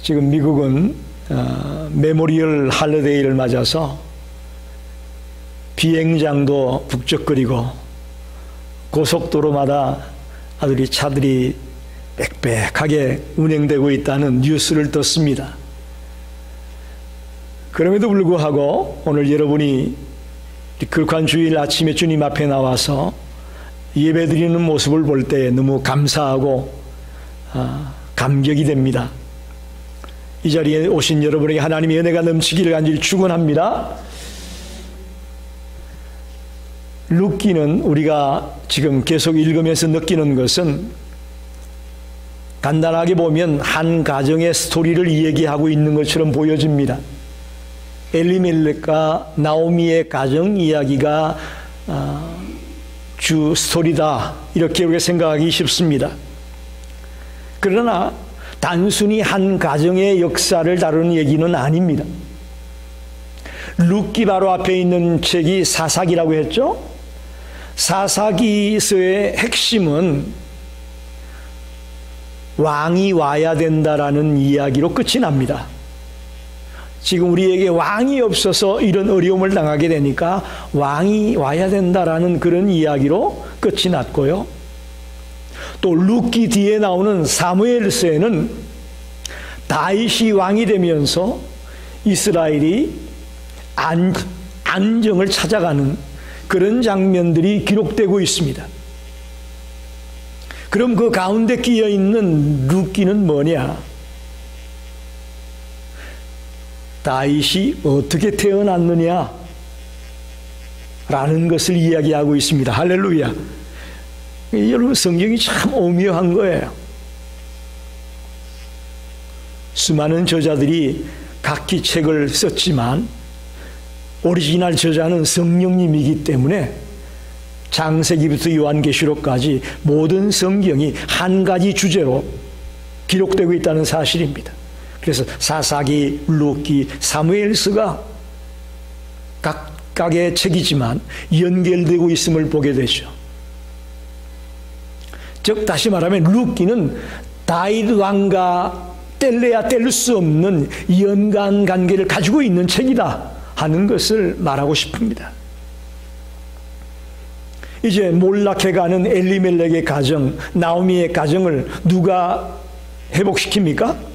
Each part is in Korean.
지금 미국은 메모리얼 할리데이를 맞아서 비행장도 북적거리고 고속도로마다 아들이 차들이 빽빽하게 운행되고 있다는 뉴스를 듣습니다. 그럼에도 불구하고 오늘 여러분이 극한 주일 아침에 주님 앞에 나와서 예배드리는 모습을 볼 때 너무 감사하고 감격이 됩니다. 이 자리에 오신 여러분에게 하나님의 은혜가 넘치기를 간절히 축원합니다. 룻기는 우리가 지금 계속 읽으면서 느끼는 것은 간단하게 보면 한 가정의 스토리를 이야기하고 있는 것처럼 보여집니다. 엘리멜렉과 나오미의 가정 이야기가 주 스토리다, 이렇게 우리가 생각하기 쉽습니다. 그러나 단순히 한 가정의 역사를 다루는 얘기는 아닙니다. 룻기 바로 앞에 있는 책이 사사기라고 했죠. 사사기서의 핵심은 왕이 와야 된다라는 이야기로 끝이 납니다. 지금 우리에게 왕이 없어서 이런 어려움을 당하게 되니까 왕이 와야 된다라는 그런 이야기로 끝이 났고요. 또 룻기 뒤에 나오는 사무엘서에는 다윗이 왕이 되면서 이스라엘이 안정을 찾아가는 그런 장면들이 기록되고 있습니다. 그럼 그 가운데 끼어 있는 룻기는 뭐냐? 다윗이 어떻게 태어났느냐? 라는 것을 이야기하고 있습니다. 할렐루야. 여러분, 성경이 참 오묘한 거예요. 수많은 저자들이 각기 책을 썼지만 오리지널 저자는 성령님이기 때문에 창세기부터 요한계시록까지 모든 성경이 한 가지 주제로 기록되고 있다는 사실입니다. 그래서 사사기, 룻기, 사무엘서가 각각의 책이지만 연결되고 있음을 보게 되죠. 즉 다시 말하면 룻기는 다윗 왕과 뗄래야 뗄 수 없는 연관 관계를 가지고 있는 책이다 하는 것을 말하고 싶습니다. 이제 몰락해가는 엘리멜렉의 가정, 나오미의 가정을 누가 회복시킵니까?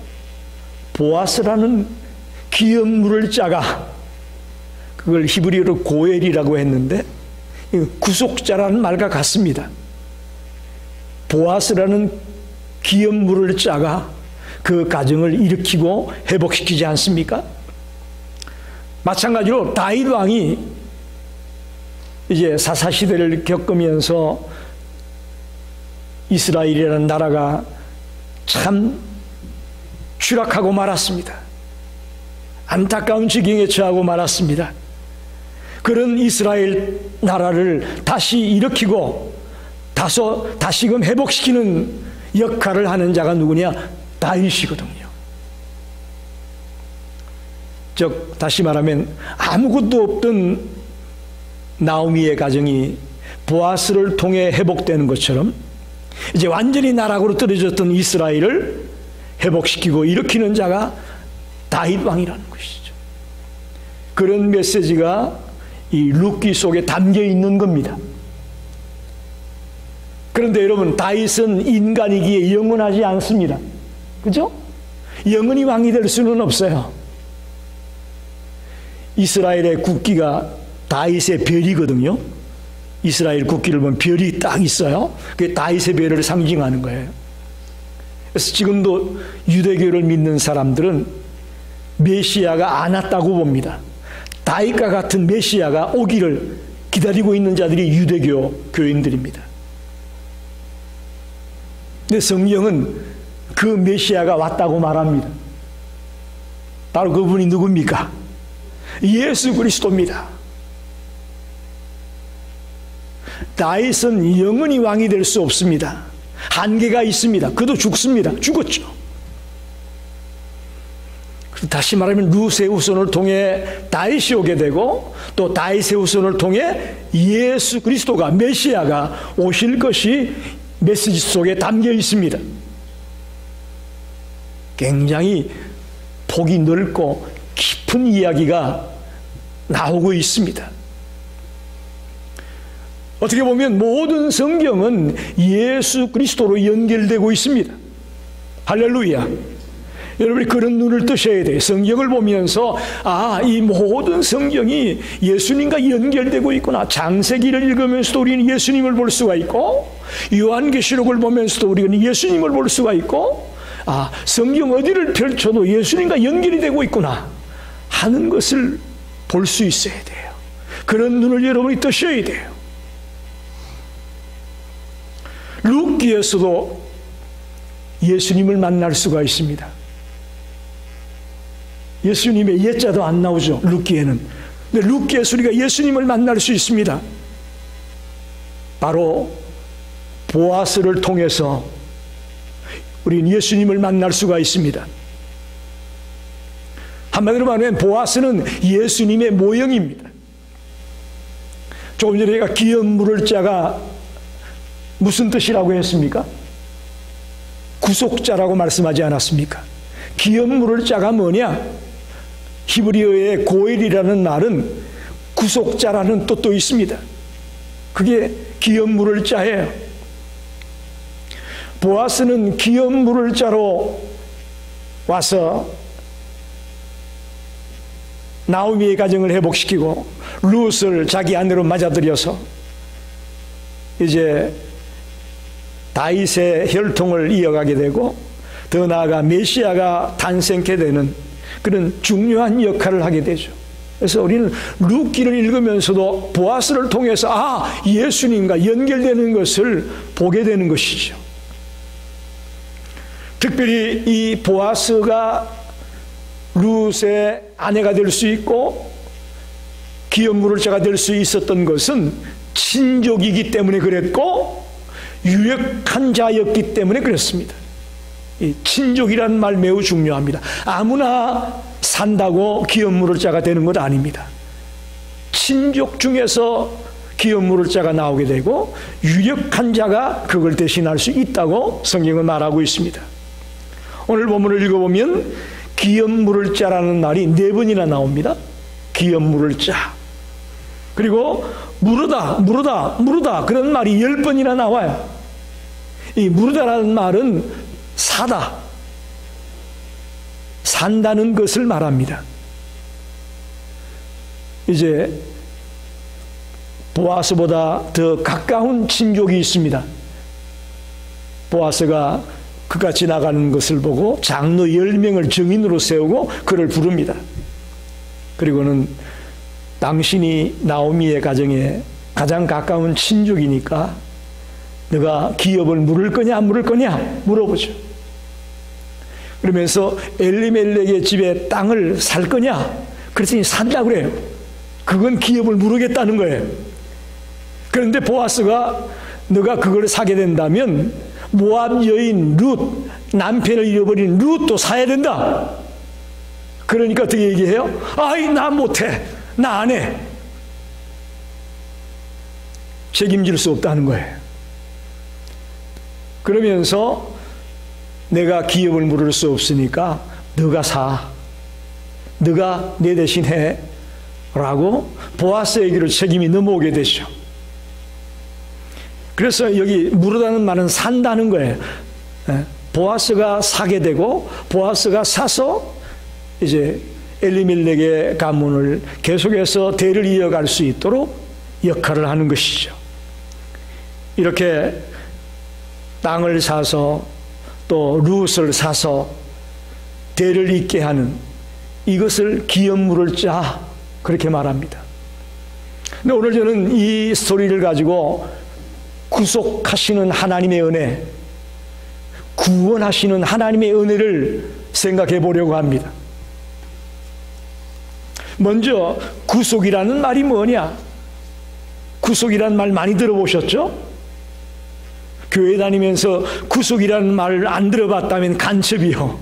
보아스라는 기업물을 짜가, 그걸 히브리어로 고엘이라고 했는데 구속자라는 말과 같습니다. 보아스라는 기업물을 짜가 그 가정을 일으키고 회복시키지 않습니까? 마찬가지로 다윗 왕이 이제 사사시대를 겪으면서 이스라엘이라는 나라가 참 추락하고 말았습니다. 안타까운 지경에 처하고 말았습니다. 그런 이스라엘 나라를 다시 일으키고 다시금 회복시키는 역할을 하는 자가 누구냐? 다윗이거든요. 즉 다시 말하면 아무것도 없던 나오미의 가정이 보아스를 통해 회복되는 것처럼 이제 완전히 나락으로 떨어졌던 이스라엘을 회복시키고 일으키는 자가 다윗 왕이라는 것이죠. 그런 메시지가 이 룻기 속에 담겨 있는 겁니다. 그런데 여러분, 다윗은 인간이기에 영원하지 않습니다. 그죠? 영원히 왕이 될 수는 없어요. 이스라엘의 국기가 다윗의 별이거든요. 이스라엘 국기를 보면 별이 딱 있어요. 그게 다윗의 별을 상징하는 거예요. 그래서 지금도 유대교를 믿는 사람들은 메시아가 안 왔다고 봅니다. 다윗과 같은 메시아가 오기를 기다리고 있는 자들이 유대교 교인들입니다. 근데 성경은 그 메시아가 왔다고 말합니다. 바로 그분이 누굽니까? 예수 그리스도입니다. 다윗은 영원히 왕이 될 수 없습니다. 한계가 있습니다. 그도 죽습니다. 죽었죠. 다시 말하면 룻의 후손을 통해 다윗이 오게 되고 또 다윗의 후손을 통해 예수 그리스도가, 메시아가 오실 것이 메시지 속에 담겨 있습니다. 굉장히 폭이 넓고 깊은 이야기가 나오고 있습니다. 어떻게 보면 모든 성경은 예수 그리스도로 연결되고 있습니다. 할렐루야. 여러분이 그런 눈을 뜨셔야 돼요. 성경을 보면서 이 모든 성경이 예수님과 연결되고 있구나. 창세기를 읽으면서도 우리는 예수님을 볼 수가 있고, 요한계시록을 보면서도 우리는 예수님을 볼 수가 있고, 성경 어디를 펼쳐도 예수님과 연결이 되고 있구나 하는 것을 볼 수 있어야 돼요. 그런 눈을 여러분이 뜨셔야 돼요. 룻기에서도 예수님을 만날 수가 있습니다. 예수님의 예자도 안 나오죠, 룻기에는. 근데 룻기에서 우리가 예수님을 만날 수 있습니다. 바로 보아스를 통해서 우리는 예수님을 만날 수가 있습니다. 한마디로 말하면 보아스는 예수님의 모형입니다. 조금 전에 제가 기업 물을 자가 무슨 뜻이라고 했습니까? 구속자라고 말씀하지 않았습니까? 기업 물을 자가 뭐냐? 히브리어의 고엘이라는 말은 구속자라는 뜻도 있습니다. 그게 기업 물을 자예요. 보아스는 기업 물을 자로 와서 나오미의 가정을 회복시키고 룻을 자기 아내로 맞아들여서 이제 다윗의 혈통을 이어가게 되고 더 나아가 메시아가 탄생케 되는 그런 중요한 역할을 하게 되죠. 그래서 우리는 룻기를 읽으면서도 보아스를 통해서 예수님과 연결되는 것을 보게 되는 것이죠. 특별히 이 보아스가 룻의 아내가 될 수 있고 기업 물을 자가 될 수 있었던 것은 친족이기 때문에 그랬고 유력한 자였기 때문에 그랬습니다. 이 친족이라는 말 매우 중요합니다. 아무나 산다고 기업 물을 자가 되는 것 아닙니다. 친족 중에서 기업 물을 자가 나오게 되고 유력한 자가 그걸 대신할 수 있다고 성경은 말하고 있습니다. 오늘 본문을 읽어보면 기업 물을 자라는 말이 4번이나 나옵니다. 기업 물을 자. 그리고 무르다 그런 말이 10번이나 나와요. 이 무르다라는 말은 사다, 산다는 것을 말합니다. 이제 보아스보다 더 가까운 친족이 있습니다. 보아스가 그가 지나가는 것을 보고 장로 10명을 증인으로 세우고 그를 부릅니다. 그리고는 당신이 나오미의 가정에 가장 가까운 친족이니까 너가 기업을 물을 거냐 안 물을 거냐 물어보죠. 그러면서 엘리멜렉의 집에 땅을 살 거냐 그랬더니 산다고 그래요. 그건 기업을 물으겠다는 거예요. 그런데 보아스가 너가 그걸 사게 된다면 모압 여인 룻, 남편을 잃어버린 룻도 사야 된다. 그러니까 어떻게 얘기해요? 나 못해, 나 안 해. 책임질 수 없다는 거예요. 그러면서 내가 기업을 물을 수 없으니까 너가 사, 너가 내 대신 해 라고 보아스에게로 책임이 넘어오게 되죠. 그래서 여기 무르다는 말은 산다는 거예요. 보아스가 사게 되고 보아스가 사서 이제 엘리멜렉의 가문을 계속해서 대를 이어갈 수 있도록 역할을 하는 것이죠. 이렇게 땅을 사서 또 룻을 사서 대를 잇게 하는 이것을 기업 물을 자 그렇게 말합니다. 근데 오늘 저는 이 스토리를 가지고 구속하시는 하나님의 은혜, 구원하시는 하나님의 은혜를 생각해 보려고 합니다. 먼저 구속이라는 말이 뭐냐? 구속이라는 말 많이 들어보셨죠? 교회 다니면서 구속이라는 말을 안 들어봤다면 간첩이요.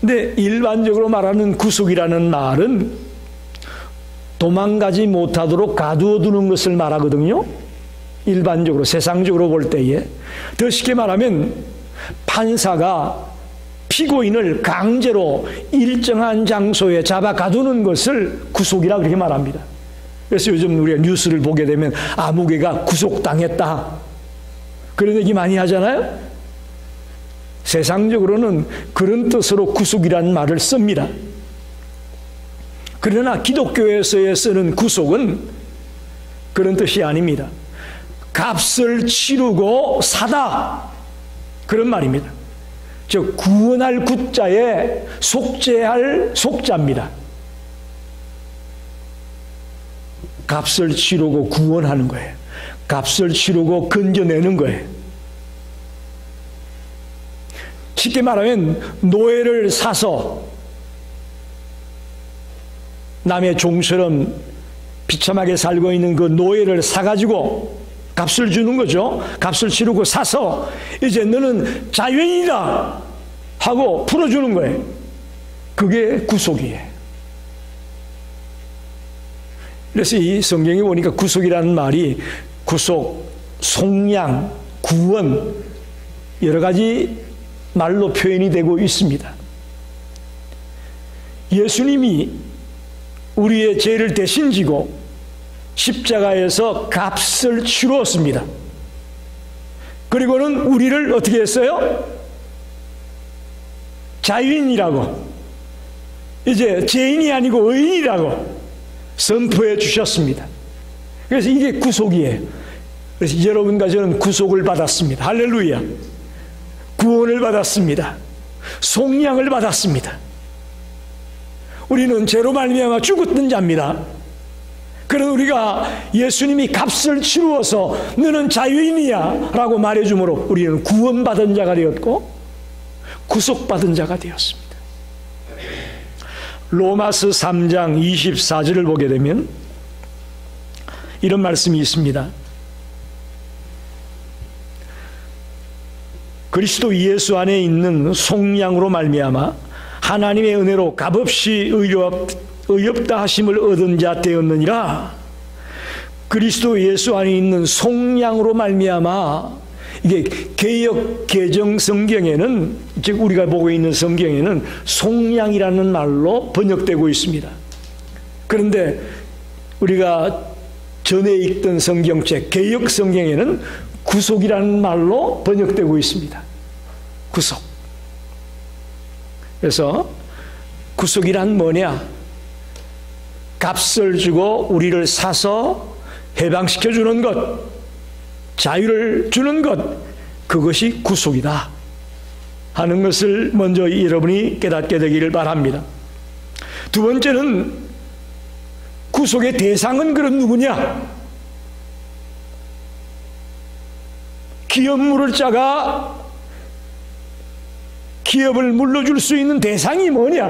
근데 일반적으로 말하는 구속이라는 말은 도망가지 못하도록 가두어 두는 것을 말하거든요. 일반적으로 세상적으로 볼 때에 더 쉽게 말하면 판사가 피고인을 강제로 일정한 장소에 잡아 가두는 것을 구속이라 그렇게 말합니다. 그래서 요즘 우리가 뉴스를 보게 되면 아무개가 구속당했다, 그런 얘기 많이 하잖아요. 세상적으로는 그런 뜻으로 구속이라는 말을 씁니다. 그러나 기독교에서 쓰는 구속은 그런 뜻이 아닙니다. 값을 치르고 사다, 그런 말입니다. 즉 구원할 구자에 속죄할 속자입니다. 값을 치르고 구원하는 거예요. 값을 치르고 건져내는 거예요. 쉽게 말하면 노예를 사서 남의 종처럼 비참하게 살고 있는 그 노예를 사가지고 값을 주는 거죠. 값을 치르고 사서 이제 너는 자유인이다 하고 풀어주는 거예요. 그게 구속이에요. 그래서 이 성경에 보니까 구속이라는 말이 구속, 속량, 구원, 여러 가지 말로 표현이 되고 있습니다. 예수님이 우리의 죄를 대신 지고 십자가에서 값을 치루었습니다. 그리고는 우리를 어떻게 했어요? 자유인이라고, 이제 죄인이 아니고 의인이라고 선포해 주셨습니다. 그래서 이게 구속이에요. 그래서 여러분과 저는 구속을 받았습니다. 할렐루야. 구원을 받았습니다. 속량을 받았습니다. 우리는 죄로 말미암아 죽었던 자입니다. 그런 우리가 예수님이 값을 치루어서 너는 자유인이야 라고 말해주므로 우리는 구원받은 자가 되었고 구속받은 자가 되었습니다. 로마서 3장 24절을 보게 되면 이런 말씀이 있습니다. 그리스도 예수 안에 있는 속량으로 말미암아 하나님의 은혜로 값없이 의롭다 하심을 얻은 자 되었느니라. 그리스도 예수 안에 있는 속량으로 말미암아, 이게 개역 개정 성경에는, 즉 우리가 보고 있는 성경에는 속량이라는 말로 번역되고 있습니다. 그런데 우리가 전에 읽던 성경책 개역 성경에는 구속이라는 말로 번역되고 있습니다. 구속. 그래서 구속이란 뭐냐? 값을 주고 우리를 사서 해방시켜 주는 것, 자유를 주는 것, 그것이 구속이다 하는 것을 먼저 여러분이 깨닫게 되기를 바랍니다. 두 번째는 구속의 대상은 그럼 누구냐? 기업 물을 자가 기업을 물러줄 수 있는 대상이 뭐냐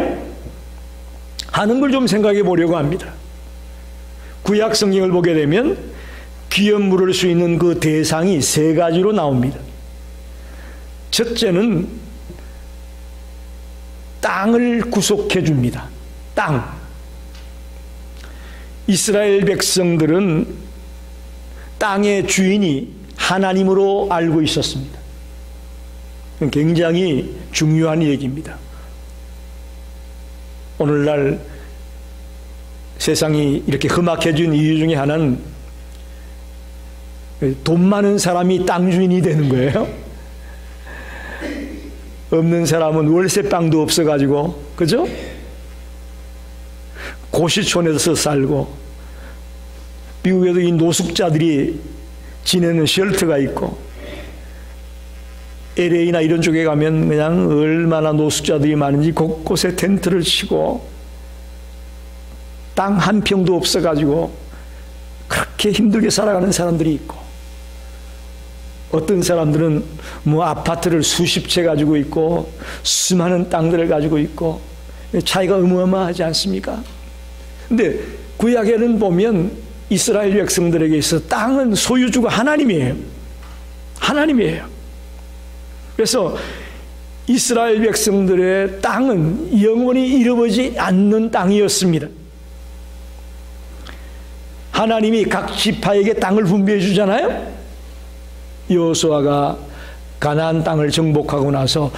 하는 걸 좀 생각해 보려고 합니다. 구약 성경을 보게 되면 기업 물을 수 있는 그 대상이 세 가지로 나옵니다. 첫째는 땅을 구속해 줍니다. 땅. 이스라엘 백성들은 땅의 주인이 하나님으로 알고 있었습니다. 굉장히 중요한 얘기입니다. 오늘날 세상이 이렇게 험악해진 이유 중에 하나는 돈 많은 사람이 땅 주인이 되는 거예요. 없는 사람은 월세방도 없어가지고, 그죠? 고시촌에서 살고, 미국에도 이 노숙자들이 지내는 쉘터가 있고, LA나 이런 쪽에 가면 그냥 얼마나 노숙자들이 많은지 곳곳에 텐트를 치고 땅 한 평도 없어가지고 그렇게 힘들게 살아가는 사람들이 있고, 어떤 사람들은 뭐 아파트를 수십 채 가지고 있고 수많은 땅들을 가지고 있고, 차이가 어마어마하지 않습니까? 근데 구약에는 보면 이스라엘 백성들에게 있어 땅은 소유주가 하나님이에요. 하나님이에요. 그래서 이스라엘 백성들의 땅은 영원히 잃어버리지 않는 땅이었습니다. 하나님이 각 지파에게 땅을 분배해 주잖아요. 여호수아가 가나안 땅을 정복하고 나서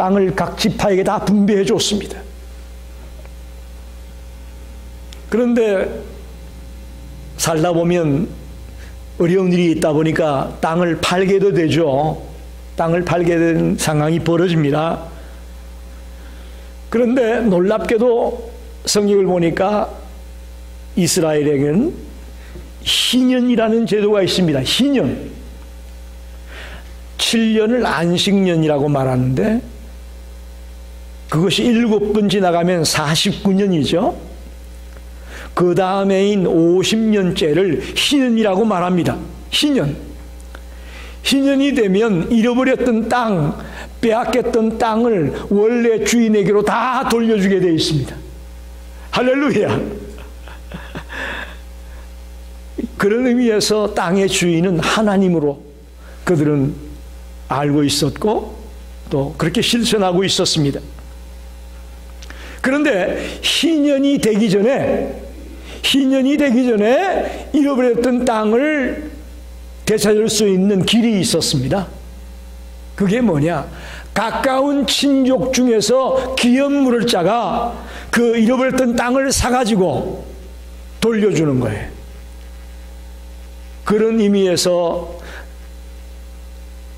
땅을 각 지파에게 다 분배해 줬습니다. 그런데 살다 보면 어려운 일이 있다 보니까 땅을 팔게도 되죠. 땅을 팔게 된 상황이 벌어집니다. 그런데 놀랍게도 성경을 보니까 이스라엘에게는 희년이라는 제도가 있습니다. 희년. 7년을 안식년이라고 말하는데 그것이 7번 지나가면 49년이죠. 그 다음에인 50년째를 희년이라고 말합니다. 희년. 희년이 되면 잃어버렸던 땅, 빼앗겼던 땅을 원래 주인에게로 다 돌려주게 되어 있습니다. 할렐루야. 그런 의미에서 땅의 주인은 하나님으로 그들은 알고 있었고 또 그렇게 실천하고 있었습니다. 그런데 희년이 되기 전에 잃어버렸던 땅을 되찾을 수 있는 길이 있었습니다. 그게 뭐냐? 가까운 친족 중에서 기업물을 짜가 그 잃어버렸던 땅을 사가지고 돌려주는 거예요. 그런 의미에서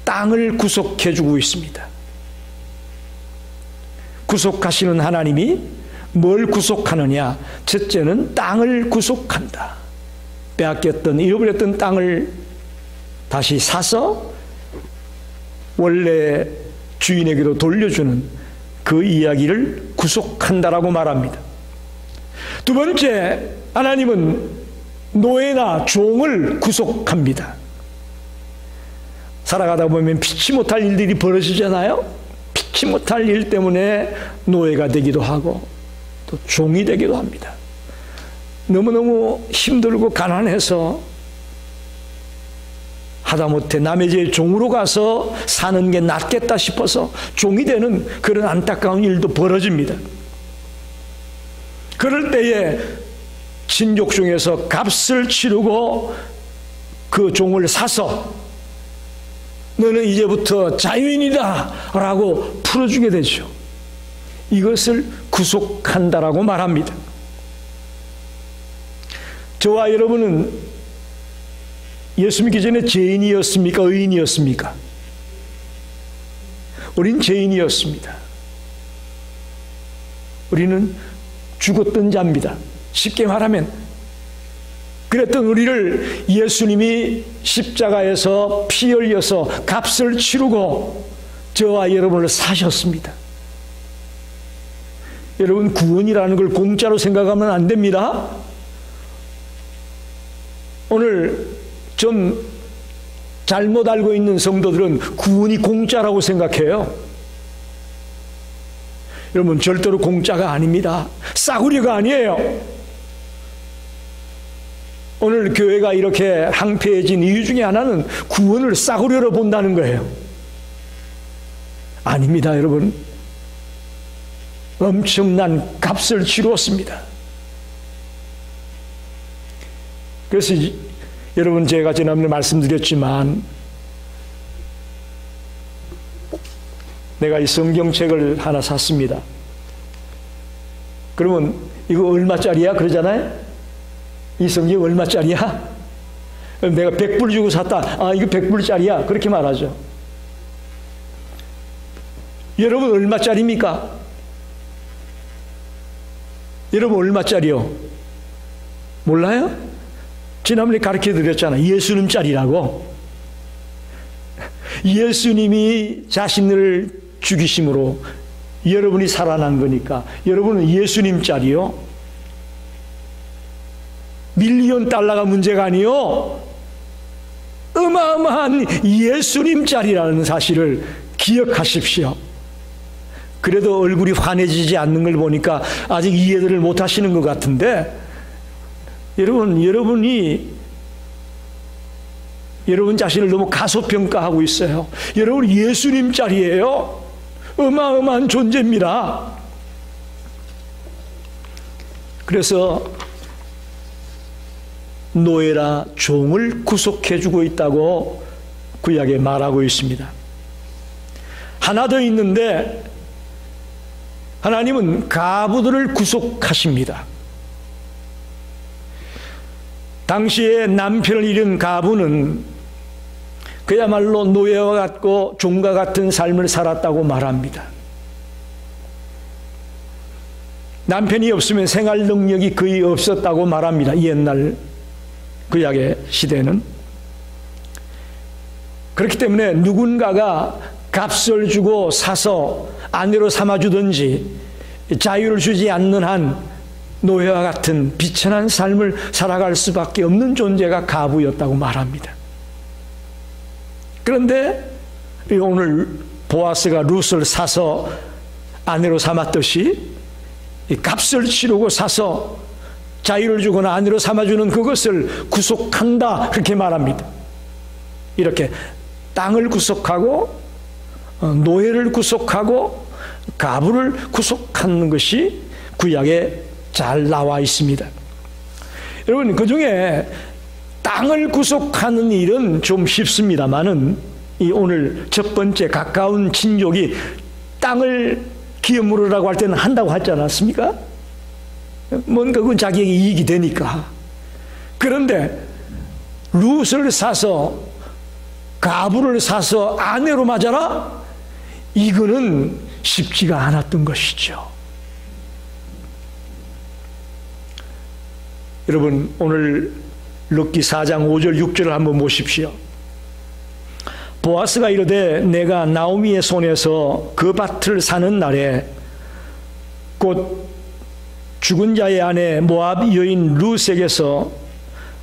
땅을 구속해주고 있습니다. 구속하시는 하나님이 뭘 구속하느냐? 첫째는 땅을 구속한다. 빼앗겼던, 잃어버렸던 땅을 다시 사서 원래 주인에게로 돌려주는 그 이야기를 구속한다라고 말합니다. 두 번째, 하나님은 노예나 종을 구속합니다. 살아가다 보면 피치 못할 일들이 벌어지잖아요. 피치 못할 일 때문에 노예가 되기도 하고 또 종이 되기도 합니다. 너무너무 힘들고 가난해서 하다못해 남의 집 종으로 가서 사는 게 낫겠다 싶어서 종이 되는 그런 안타까운 일도 벌어집니다. 그럴 때에 친족 중에서 값을 치르고 그 종을 사서 너는 이제부터 자유인이다 라고 풀어주게 되죠. 이것을 구속한다라고 말합니다. 저와 여러분은 예수 믿기 전에 죄인이었습니까? 의인이었습니까? 우린 죄인이었습니다. 우리는 죽었던 자입니다. 쉽게 말하면 그랬던 우리를 예수님이 십자가에서 피 흘려서 값을 치르고 저와 여러분을 사셨습니다. 여러분, 구원이라는 걸 공짜로 생각하면 안 됩니다. 오늘 좀 잘못 알고 있는 성도들은 구원이 공짜라고 생각해요. 여러분, 절대로 공짜가 아닙니다. 싸구려가 아니에요. 오늘 교회가 이렇게 황폐해진 이유 중에 하나는 구원을 싸구려로 본다는 거예요. 아닙니다, 여러분. 엄청난 값을 치루었습니다. 그래서 여러분, 제가 지난번에 말씀드렸지만 내가 이 성경책을 하나 샀습니다. 그러면 이거 얼마짜리야? 그러잖아요. 이 성경 얼마짜리야? 내가 100불 주고 샀다. 아, 이거 100불짜리야. 그렇게 말하죠. 여러분, 얼마짜리입니까? 여러분, 얼마짜리요? 몰라요? 지난번에 가르쳐 드렸잖아요. 예수님짜리라고. 예수님이 자신을 죽이심으로 여러분이 살아난 거니까 여러분은 예수님짜리요. 밀리언 달러가 문제가 아니요. 어마어마한 예수님짜리라는 사실을 기억하십시오. 그래도 얼굴이 환해지지 않는 걸 보니까 아직 이해를 못 하시는 것 같은데, 여러분이 여러분 자신을 너무 가소평가하고 있어요. 여러분 예수님짜리예요. 어마어마한 존재입니다. 그래서 노예라 종을 구속해주고 있다고 구약에 말하고 있습니다. 하나 더 있는데 하나님은 가부들을 구속하십니다. 당시에 남편을 잃은 가부는 그야말로 노예와 같고 종과 같은 삶을 살았다고 말합니다. 남편이 없으면 생활 능력이 거의 없었다고 말합니다. 옛날 구약의 시대는. 그렇기 때문에 누군가가 값을 주고 사서 아내로 삼아주든지 자유를 주지 않는 한 노예와 같은 비천한 삶을 살아갈 수밖에 없는 존재가 가부였다고 말합니다. 그런데 오늘 보아스가 룻을 사서 아내로 삼았듯이 값을 치르고 사서 자유를 주거나 아내로 삼아주는 그것을 구속한다, 그렇게 말합니다. 이렇게 땅을 구속하고 노예를 구속하고 가부를 구속하는 것이 구약에 잘 나와 있습니다. 여러분, 그 중에 땅을 구속하는 일은 좀 쉽습니다만은 이 오늘 첫 번째 가까운 친족이 땅을 기업 물으라고 할 때는 한다고 하지 않았습니까? 뭔가 그건 자기에게 이익이 되니까. 그런데 룻을 사서 가부를 사서 아내로 맞아라? 이거는 쉽지가 않았던 것이죠. 여러분, 오늘 룻기 4장 5절 6절을 한번 보십시오. 보아스가 이르되 내가 나오미의 손에서 그 밭을 사는 날에 곧 죽은 자의 아내 모압 여인 룻에게서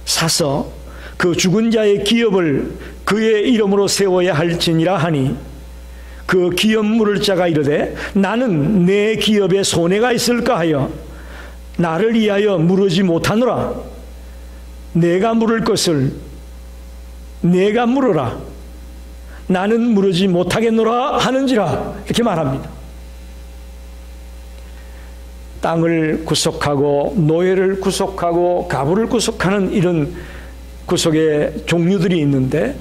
사서 그 죽은 자의 기업을 그의 이름으로 세워야 할지니라 하니 그 기업 물을 자가 이르되 나는 내 기업에 손해가 있을까 하여 나를 위하여 물으지 못하노라. 내가 물을 것을 내가 물어라. 나는 물으지 못하겠노라 하는지라, 이렇게 말합니다. 땅을 구속하고 노예를 구속하고 가부를 구속하는 이런 구속의 종류들이 있는데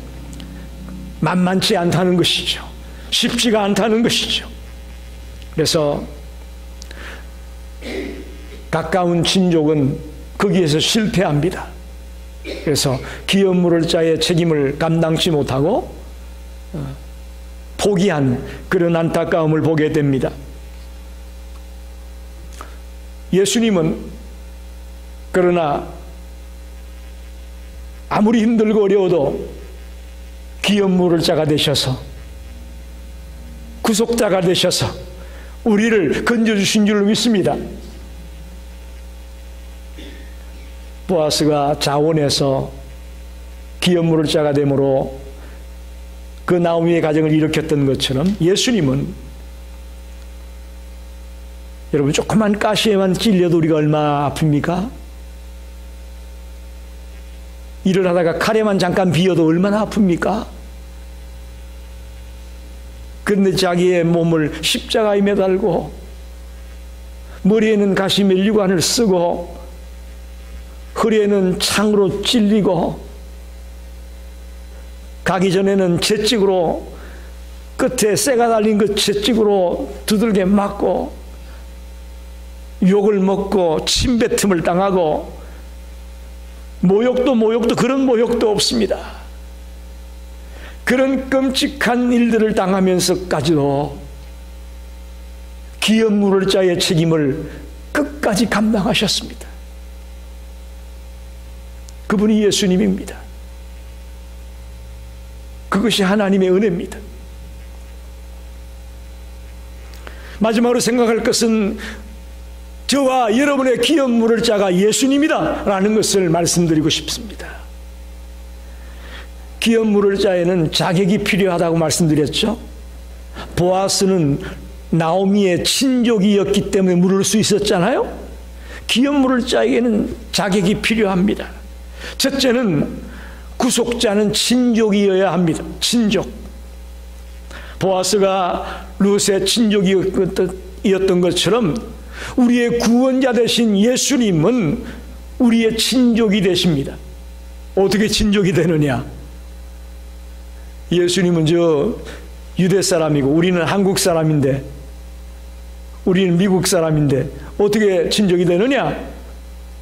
만만치 않다는 것이죠. 쉽지가 않다는 것이죠. 그래서 가까운 친족은 거기에서 실패합니다. 그래서 기업 물을 자의 책임을 감당치 못하고 포기한 그런 안타까움을 보게 됩니다. 예수님은 그러나 아무리 힘들고 어려워도 기업 물을 자가 되셔서 구속자가 되셔서 우리를 건져주신 줄로 믿습니다. 보아스가 자원해서 기업 물을 자가 되므로 그 나오미의 가정을 일으켰던 것처럼 예수님은 여러분 조그만 가시에만 찔려도 우리가 얼마나 아픕니까? 일을 하다가 칼에만 잠깐 비어도 얼마나 아픕니까? 그런데 자기의 몸을 십자가에 매달고 머리에는 가시 멜류관을 쓰고 허리에는 창으로 찔리고 가기 전에는 채찍으로 끝에 쇠가 달린 그 채찍으로 두들겨 맞고 욕을 먹고 침뱉음을 당하고 모욕도 그런 모욕도 없습니다. 그런 끔찍한 일들을 당하면서까지도 기업 물을 자의 책임을 끝까지 감당하셨습니다. 그분이 예수님입니다. 그것이 하나님의 은혜입니다. 마지막으로 생각할 것은 저와 여러분의 기업 물을 자가 예수님이다 라는 것을 말씀드리고 싶습니다. 기업 물을 자에는 자격이 필요하다고 말씀드렸죠. 보아스는 나오미의 친족이었기 때문에 물을 수 있었잖아요. 기업 물을 자에게는 자격이 필요합니다. 첫째는 구속자는 친족이어야 합니다. 친족. 보아스가 룻의 친족이었던 것처럼 우리의 구원자 되신 예수님은 우리의 친족이 되십니다. 어떻게 친족이 되느냐? 예수님은 저 유대 사람이고 우리는 한국 사람인데 우리는 미국 사람인데 어떻게 친족이 되느냐?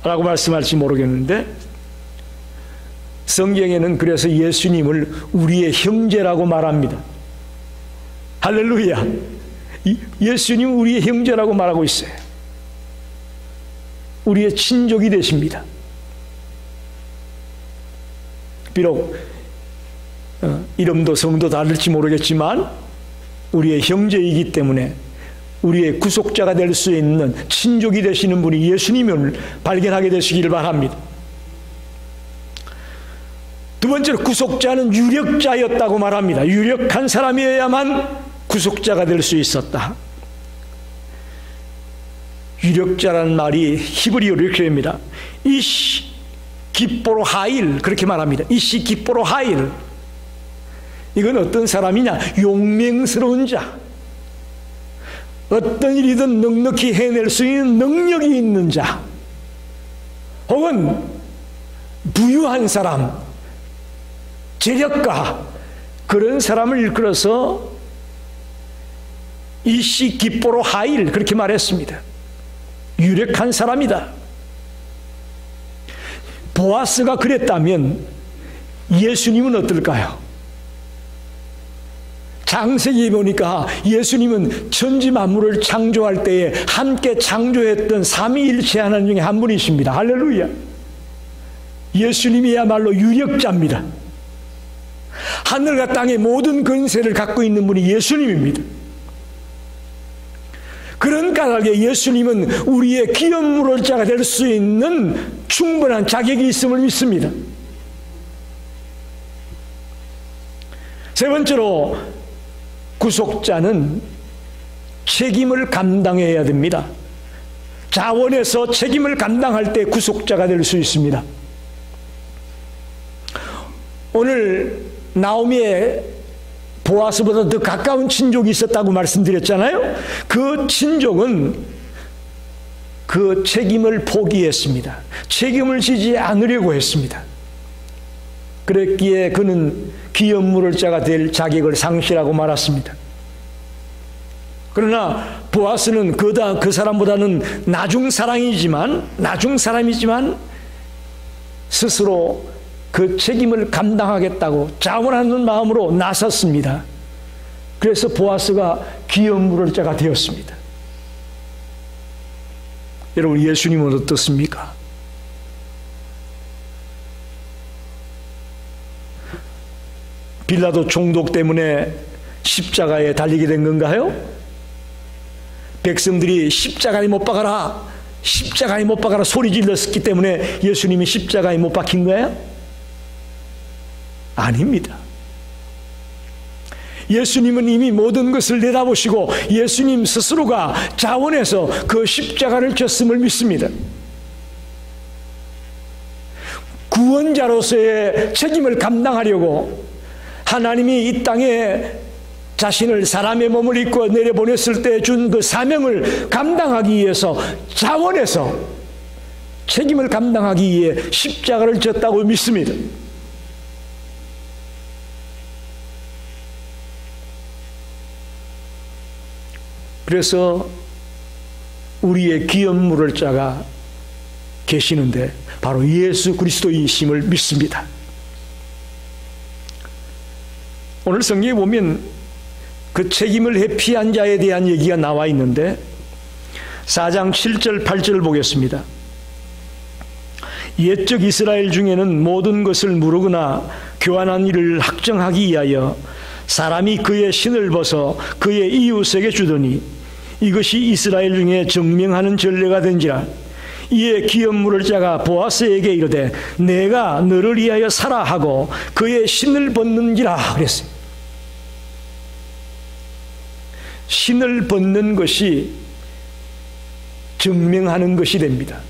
라고 말씀할지 모르겠는데, 성경에는 그래서 예수님을 우리의 형제라고 말합니다. 할렐루야. 예수님 우리의 형제라고 말하고 있어요. 우리의 친족이 되십니다. 비록 이름도 성도 다를지 모르겠지만 우리의 형제이기 때문에 우리의 구속자가 될 수 있는 친족이 되시는 분이 예수님을 발견하게 되시기를 바랍니다. 두 번째로, 구속자는 유력자였다고 말합니다. 유력한 사람이어야만 구속자가 될 수 있었다. 유력자라는 말이 히브리어로 이렇게 됩니다. 이시 기포로 하일, 그렇게 말합니다. 이시 기포로 하일. 이건 어떤 사람이냐? 용맹스러운 자, 어떤 일이든 넉넉히 해낼 수 있는 능력이 있는 자, 혹은 부유한 사람, 재력가, 그런 사람을 일컬어서 이시 기포로 하일, 그렇게 말했습니다. 유력한 사람이다. 보아스가 그랬다면 예수님은 어떨까요? 창세기 보니까 예수님은 천지 만물을 창조할 때에 함께 창조했던 삼위일체 하나님 중에 한 분이십니다. 할렐루야. 예수님이야말로 유력자입니다. 하늘과 땅의 모든 권세를 갖고 있는 분이 예수님입니다. 그런 까닭에 예수님은 우리의 기업무를자가 될 수 있는 충분한 자격이 있음을 믿습니다. 세 번째로, 구속자는 책임을 감당해야 됩니다. 자원에서 책임을 감당할 때 구속자가 될 수 있습니다. 오늘 나오미의 보아스보다 더 가까운 친족이 있었다고 말씀드렸잖아요. 그 친족은 그 책임을 포기했습니다. 책임을 지지 않으려고 했습니다. 그랬기에 그는 기업무를자가 될 자격을 상실하고 말았습니다. 그러나 보아스는 그 사람보다는 나중 사람이지만 스스로 그 책임을 감당하겠다고 자원하는 마음으로 나섰습니다. 그래서 보아스가 기업무를자가 되었습니다. 여러분, 예수님은 어떻습니까? 빌라도 총독 때문에 십자가에 달리게 된 건가요? 백성들이 십자가에 못 박아라, 십자가에 못 박아라 소리 질렀기 때문에 예수님이 십자가에 못 박힌 거예요? 아닙니다. 예수님은 이미 모든 것을 내다보시고 예수님 스스로가 자원해서 그 십자가를 졌음을 믿습니다. 구원자로서의 책임을 감당하려고 하나님이 이 땅에 자신을 사람의 몸을 입고 내려보냈을 때 준 그 사명을 감당하기 위해서 자원해서 책임을 감당하기 위해 십자가를 졌다고 믿습니다. 그래서 우리의 기업무를자가 계시는데 바로 예수 그리스도이심을 믿습니다. 오늘 성경에 보면 그 책임을 회피한 자에 대한 얘기가 나와 있는데 4장 7절 8절을 보겠습니다. 옛적 이스라엘 중에는 모든 것을 무르거나 교환한 일을 확정하기 위하여 사람이 그의 신을 벗어 그의 이웃에게 주더니 이것이 이스라엘 중에 정명하는 전례가 된지라. 이에 기업무를자가 보아스에게 이르되 내가 너를 위하여 사라 하고 그의 신을 벗는지라 그랬어요. 신을 벗는 것이 정명하는 것이 됩니다.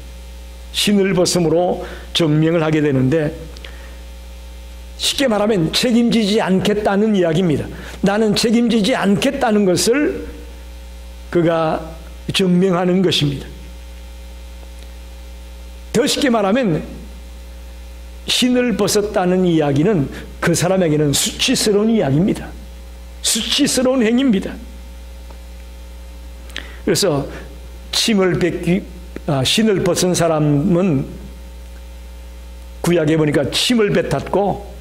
신을 벗음으로 정명을 하게 되는데, 쉽게 말하면 책임지지 않겠다는 이야기입니다. 나는 책임지지 않겠다는 것을 그가 정명하는 것입니다. 더 쉽게 말하면 신을 벗었다는 이야기는 그 사람에게는 수치스러운 이야기입니다. 수치스러운 행위입니다. 그래서 신을 벗은 사람은 구약에 보니까 침을 뱉었고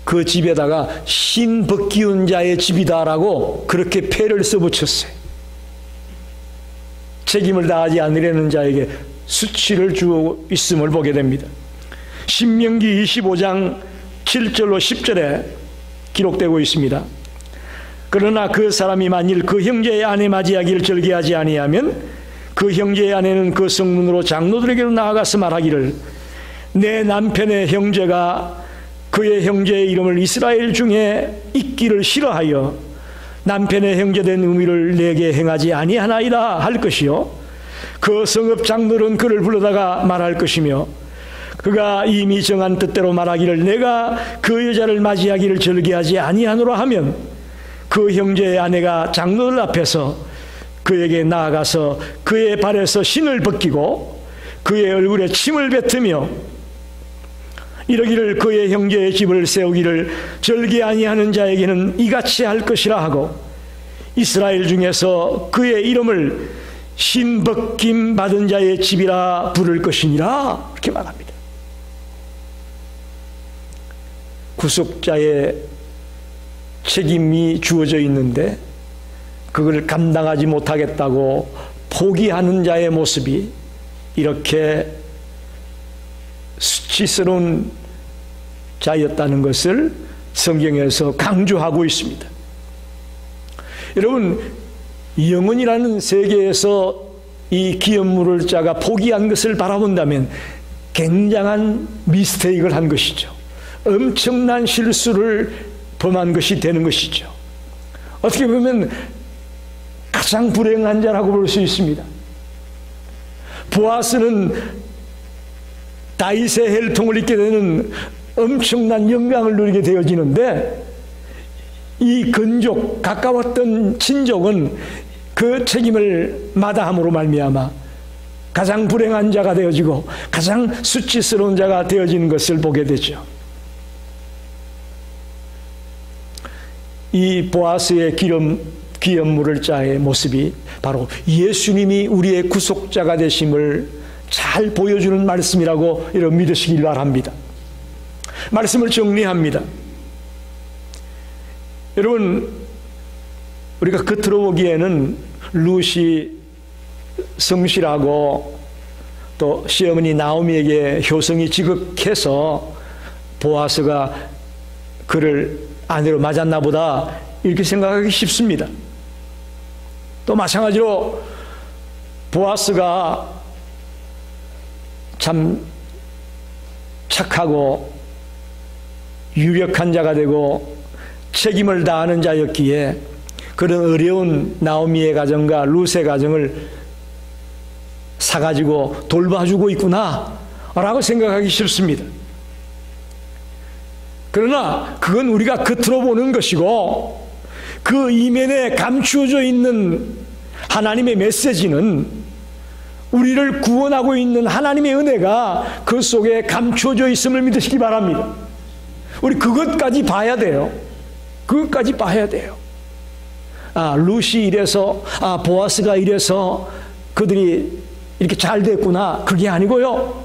그 집에다가 신 벗기운 자의 집이다라고 그렇게 패를 써붙였어요. 책임을 다하지 않으려는 자에게 수치를 주고 있음을 보게 됩니다. 신명기 25장 7절로 10절에 기록되고 있습니다. 그러나 그 사람이 만일 그 형제의 아내 맞이하기를 절개하지 아니하면 그 형제의 아내는 그 성문으로 장로들에게로 나아가서 말하기를 내 남편의 형제가 그의 형제의 이름을 이스라엘 중에 잊기를 싫어하여 남편의 형제된 의미를 내게 행하지 아니하나이다 할 것이요 그 성읍 장로는 그를 불러다가 말할 것이며 그가 이미 정한 뜻대로 말하기를 내가 그 여자를 맞이하기를 절개하지 아니하노라 하면 그 형제의 아내가 장로들 앞에서 그에게 나아가서 그의 발에서 신을 벗기고 그의 얼굴에 침을 뱉으며 이러기를 그의 형제의 집을 세우기를 절개 아니하는 자에게는 이같이 할 것이라 하고 이스라엘 중에서 그의 이름을 신벗김 받은 자의 집이라 부를 것이니라 이렇게 말합니다. 구속자의 책임이 주어져 있는데 그걸 감당하지 못하겠다고 포기하는 자의 모습이 이렇게 수치스러운 자였다는 것을 성경에서 강조하고 있습니다. 여러분, 영혼이라는 세계에서 이 기업물을 자가 포기한 것을 바라본다면 굉장한 미스테이크를 한 것이죠. 엄청난 실수를 범한 것이 되는 것이죠. 어떻게 보면 가장 불행한 자라고 볼 수 있습니다. 보아스는 다윗의 혈통을 입게 되는 엄청난 영광을 누리게 되어지는데 이 건족, 가까웠던 친족은 그 책임을 마다함으로 말미암아 가장 불행한 자가 되어지고 가장 수치스러운 자가 되어지는 것을 보게 되죠. 이 보아스의 기업물을 자의 모습이 바로 예수님이 우리의 구속자가 되심을 잘 보여주는 말씀이라고 여러분 믿으시길 바랍니다. 말씀을 정리합니다. 여러분, 우리가 겉으로 보기에는 룻이 성실하고 또 시어머니 나오미에게 효성이 지극해서 보아스가 그를 아내로 맞았나 보다 이렇게 생각하기 쉽습니다. 또 마찬가지로 보아스가 참 착하고 유력한 자가 되고 책임을 다하는 자였기에 그런 어려운 나오미의 가정과 룻의 가정을 사가지고 돌봐주고 있구나 라고 생각하기 쉽습니다. 그러나 그건 우리가 겉으로 보는 것이고 그 이면에 감추어져 있는 하나님의 메시지는 우리를 구원하고 있는 하나님의 은혜가 그 속에 감추어져 있음을 믿으시기 바랍니다. 우리 그것까지 봐야 돼요. 그것까지 봐야 돼요. 룻이 이래서 보아스가 이래서 그들이 이렇게 잘 됐구나 그게 아니고요.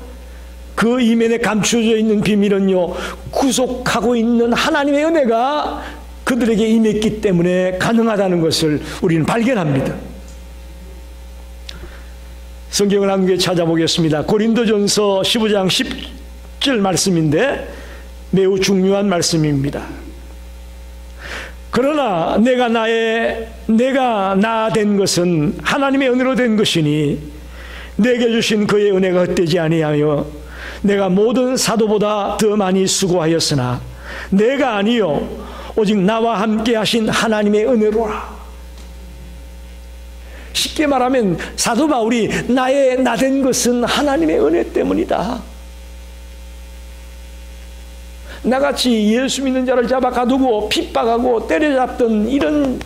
그 이면에 감추어져 있는 비밀은요 구속하고 있는 하나님의 은혜가 그들에게 임했기 때문에 가능하다는 것을 우리는 발견합니다. 성경을 한 개 찾아보겠습니다. 고린도전서 15장 10절 말씀인데 매우 중요한 말씀입니다. 그러나 내가 나 된 것은 하나님의 은혜로 된 것이니 내게 주신 그의 은혜가 헛되지 아니하여 내가 모든 사도보다 더 많이 수고하였으나 내가 아니요 오직 나와 함께 하신 하나님의 은혜로라. 쉽게 말하면 사도 바울이 나 된 것은 하나님의 은혜 때문이다. 나같이 예수 믿는 자를 잡아 가두고 핍박하고 때려잡던 이런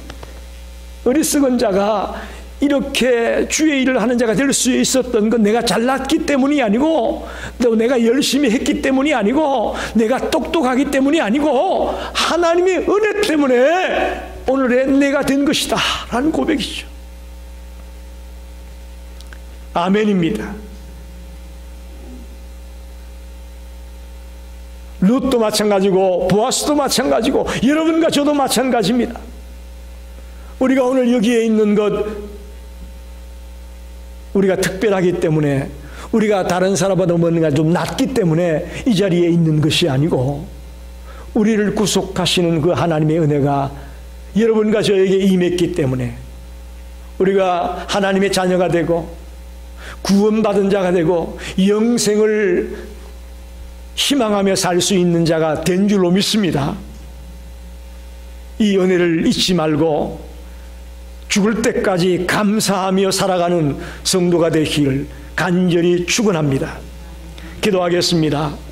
어리석은 자가 이렇게 주의 일을 하는 자가 될 수 있었던 건 내가 잘났기 때문이 아니고 또 내가 열심히 했기 때문이 아니고 내가 똑똑하기 때문이 아니고 하나님의 은혜 때문에 오늘의 내가 된 것이다 라는 고백이죠. 아멘입니다. 룻도 마찬가지고 보아스도 마찬가지고 여러분과 저도 마찬가지입니다. 우리가 오늘 여기에 있는 것, 우리가 특별하기 때문에, 우리가 다른 사람보다 뭔가 좀 낫기 때문에 이 자리에 있는 것이 아니고, 우리를 구속하시는 그 하나님의 은혜가 여러분과 저에게 임했기 때문에 우리가 하나님의 자녀가 되고 구원받은 자가 되고 영생을 희망하며 살 수 있는 자가 된 줄로 믿습니다. 이 은혜를 잊지 말고 죽을 때까지 감사하며 살아가는 성도가 되기를 간절히 축원합니다. 기도하겠습니다.